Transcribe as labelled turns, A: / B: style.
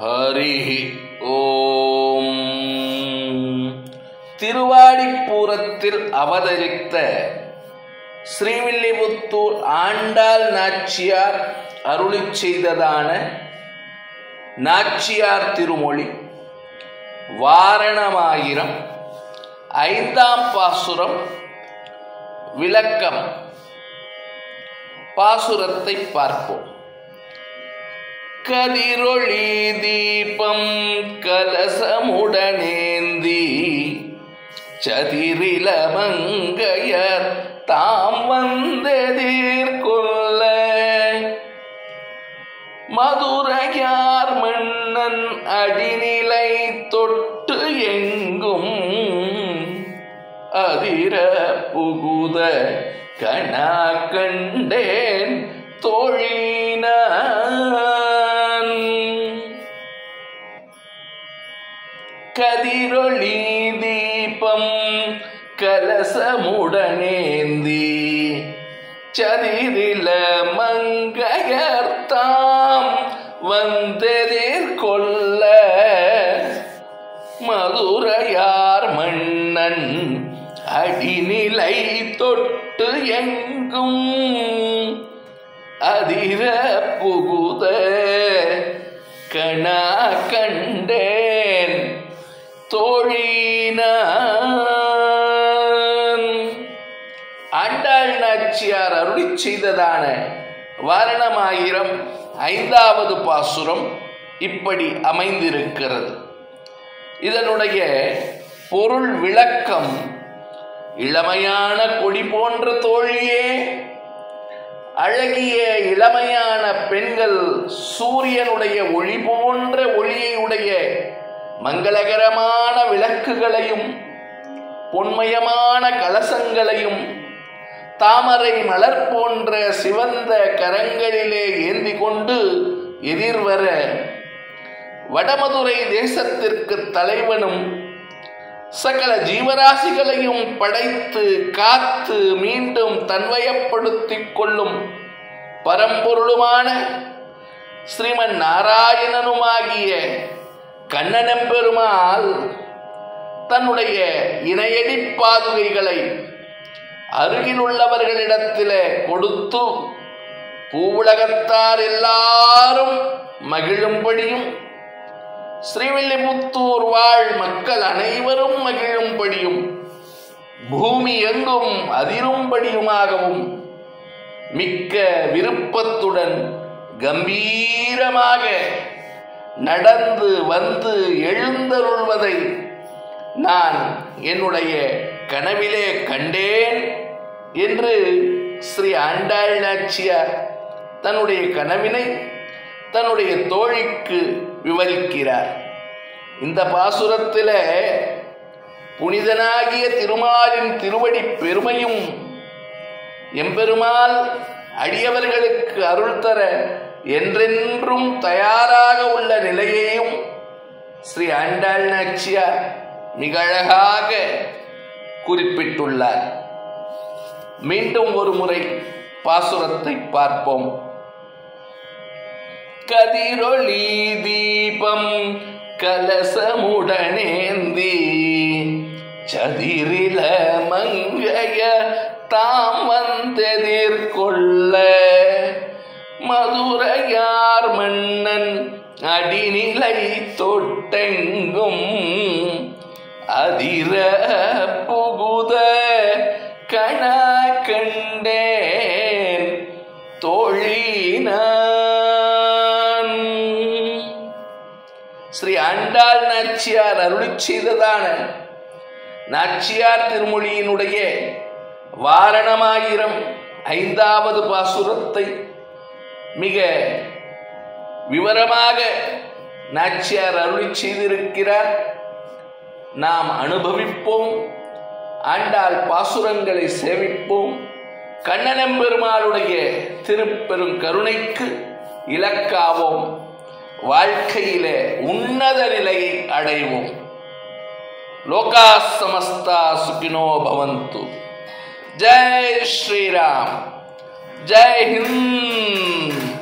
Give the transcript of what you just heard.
A: ஹரி ஓம். திருவாடிப்பூரத்தில் அவதரித்த ஸ்ரீவில்லிபுத்தூர் ஆண்டாள் நாச்சியார் அருளிச் செய்ததான நாச்சியார் திருமொழி வாரணமாயிரம் 5ஆம் பாசுரம் விளக்கம். பாசுரத்தை பார்ப்போம். கதிரொளி தீபம் கலசமுடனேந்தி சதிரில மங்கையர் தாம் வந்தெதிர்கொள்ள மதுரையார் மன்னன் அடிநிலை தொட்டு எங்கும் அதிர புகுத கணா கண்டேன் தோழினான். கதிரொளி தீபம் கலசமுடனேந்தி சதிரில மங்கையர் தாம் வந்தெதிர்கொள்ள மதுரையார் மன்னன் அடிநிலை தொட்டு எங்கும் அதிர புகுத கணா கண்டேன் தோழினான். ஆண்டாள் நாச்சியார் அருளிச் செய்ததான வாரணமாயிரம் 5வது பாசுரம் இப்படி அமைந்திருக்கிறது. இதனுடைய பொருள் விளக்கம்: இளமையான கொடி போன்ற தோழியே, அழகிய இளமையான பெண்கள் சூரியனுடைய ஒளி போன்ற ஒளியை உடைய மங்களகரமான விளக்குகளையும் பொன்மயமான கலசங்களையும் தாமரை மலர் போன்ற சிவந்த கரங்களிலே ஏந்தி கொண்டு எதிர்வர வடமதுரை தேசத்திற்கு தலைவனும் சகல ஜீவராசிகளையும் படைத்து காத்து மீண்டும் தன்வயப்படுத்திக் கொள்ளும் பரம்பொருளுமான ஸ்ரீமன் நாராயணனுமாகிய கண்ணனெம்பெருமாள் தன்னுடைய இணையடி பாதுகைகளை அருகில் உள்ளவர்களிடத்திலே கொடுத்து பூவுலகத்தார் எல்லாரும் மகிழும்படியும் ஸ்ரீவில்லிபுத்தூர் வாழ் மக்கள் அனைவரும் மகிழும்படியும் பூமி எங்கும் அதிரும்படியுமாகவும் மிக்க விருப்பத்துடன் கம்பீரமாக நடந்து வந்து எழுந்தருள்வதை நான் என்னுடைய கனவிலே கண்டேன் என்று ஸ்ரீ ஆண்டாள் நாச்சியார் தன்னுடைய கனவினை தன்னுடைய தோழிக்கு விவரிக்கிறார். இந்த பாசுரத்தில் புனிதனாகிய திருமாலின் திருவடி பெருமையும் எம்பெருமாள் அடியவர்களுக்கு அருள் தர என்றென்றும் தயாராக உள்ள நிலையையும் ஸ்ரீ ஆண்டாள் நாச்சியார் மிக அழகாக குறிப்பிட்டுள்ளார். மீண்டும் ஒரு முறை பாசுரத்தை பார்ப்போம். கதிரொளி தீபம் கலசமுடனேந்தி சதிரில மங்கைய தாம் வந்தெதிர்கொள்ள மதுரையார் மன்னன் அடிநிலை தொட்டெங்கும் அதிர புகுத கணா கண்டேன் தோழினான். ஸ்ரீ ஆண்டாள் நாச்சியார் அருளிச் செய்ததான நாச்சியார் திருமொழியினுடைய வாரணமாயிரம் 5வது பாசுரத்தை மிக விவரமாக நாச்சியார் அருளிச் செய்திருக்கிறார். நாம் அனுபவிப்போம், ஆண்டாள் பாசுரங்களை சேவிப்போம், கண்ணனெம்பெருமாளுடைய திருப்பெரும் கருணைக்கு இலக்காவோம், வாழ்க்கையிலே உன்னத நிலையை அடைவோம். லோகா சமஸ்தா சுகினோ பவந்து. ஜெய் ஸ்ரீராம். जय हिंद।